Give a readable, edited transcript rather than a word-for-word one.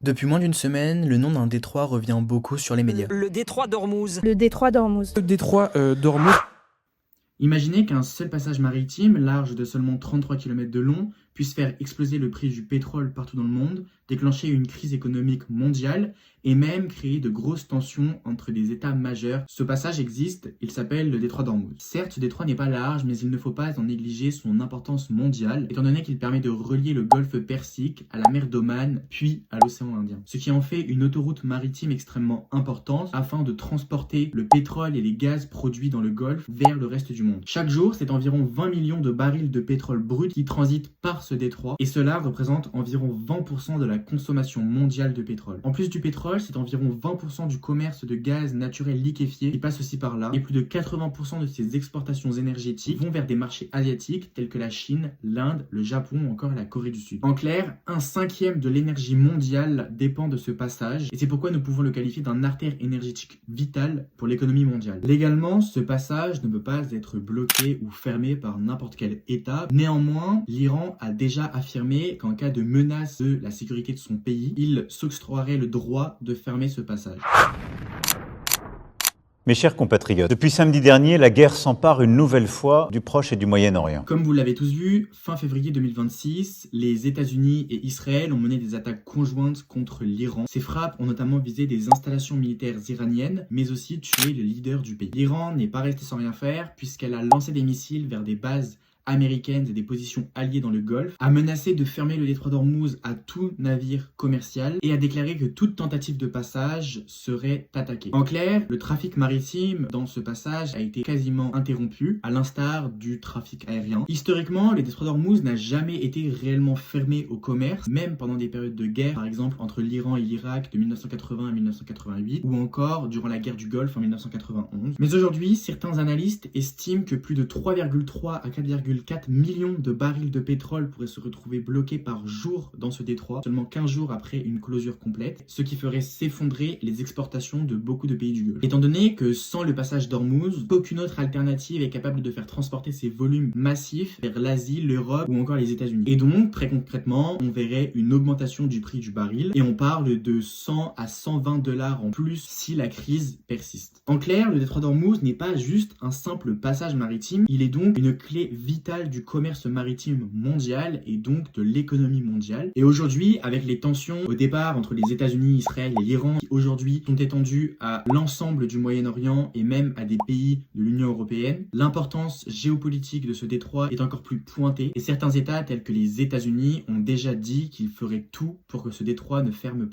Depuis moins d'une semaine, le nom d'un détroit revient beaucoup sur les médias. Le détroit d'Ormuz. Le détroit d'Ormuz. Le détroit d'Ormuz. Imaginez qu'un seul passage maritime, large de seulement 33 km de long, puisse faire exploser le prix du pétrole partout dans le monde, déclencher une crise économique mondiale et même créer de grosses tensions entre des États majeurs. Ce passage existe, il s'appelle le détroit d'Ormuz. Certes, ce détroit n'est pas large, mais il ne faut pas en négliger son importance mondiale, étant donné qu'il permet de relier le golfe Persique à la mer d'Oman, puis à l'océan Indien. Ce qui en fait une autoroute maritime extrêmement importante afin de transporter le pétrole et les gaz produits dans le golfe vers le reste du monde. Chaque jour, c'est environ 20 millions de barils de pétrole brut qui transitent par ce détroit, et cela représente environ 20% de la consommation mondiale de pétrole. En plus du pétrole, c'est environ 20% du commerce de gaz naturel liquéfié qui passe aussi par là, et plus de 80% de ces exportations énergétiques vont vers des marchés asiatiques tels que la Chine, l'Inde, le Japon ou encore la Corée du Sud. En clair, 1/5 de l'énergie mondiale dépend de ce passage, et c'est pourquoi nous pouvons le qualifier d'un artère énergétique vitale pour l'économie mondiale. Légalement, ce passage ne peut pas être bloqué ou fermé par n'importe quel État. Néanmoins, l'Iran a déjà affirmé qu'en cas de menace de la sécurité de son pays, il s'octroierait le droit de fermer ce passage. Mes chers compatriotes, depuis samedi dernier, la guerre s'empare une nouvelle fois du Proche et du Moyen-Orient. Comme vous l'avez tous vu, fin février 2026, les États-Unis et Israël ont mené des attaques conjointes contre l'Iran. Ces frappes ont notamment visé des installations militaires iraniennes, mais aussi tué le leader du pays. L'Iran n'est pas resté sans rien faire, puisqu'elle a lancé des missiles vers des bases américaines et des positions alliées dans le Golfe, a menacé de fermer le détroit d'Ormuz à tout navire commercial et a déclaré que toute tentative de passage serait attaquée. En clair, le trafic maritime dans ce passage a été quasiment interrompu, à l'instar du trafic aérien. Historiquement, le détroit d'Ormuz n'a jamais été réellement fermé au commerce, même pendant des périodes de guerre, par exemple entre l'Iran et l'Irak de 1980 à 1988, ou encore durant la guerre du Golfe en 1991. Mais aujourd'hui, certains analystes estiment que plus de 3,3 à 4,4 millions de barils de pétrole pourraient se retrouver bloqués par jour dans ce détroit, seulement 15 jours après une clôture complète, ce qui ferait s'effondrer les exportations de beaucoup de pays du Golfe. Étant donné que sans le passage d'Ormuz, aucune autre alternative est capable de faire transporter ces volumes massifs vers l'Asie, l'Europe ou encore les États-Unis. Et donc, très concrètement, on verrait une augmentation du prix du baril et on parle de 100 à 120 dollars en plus si la crise persiste. En clair, le détroit d'Ormuz n'est pas juste un simple passage maritime, il est donc une clé vitale du commerce maritime mondial et donc de l'économie mondiale. Et aujourd'hui, avec les tensions au départ entre les États-Unis, Israël et l'Iran, qui aujourd'hui sont étendues à l'ensemble du Moyen-Orient et même à des pays de l'Union européenne, l'importance géopolitique de ce détroit est encore plus pointée et certains États tels que les États-Unis ont déjà dit qu'ils feraient tout pour que ce détroit ne ferme pas.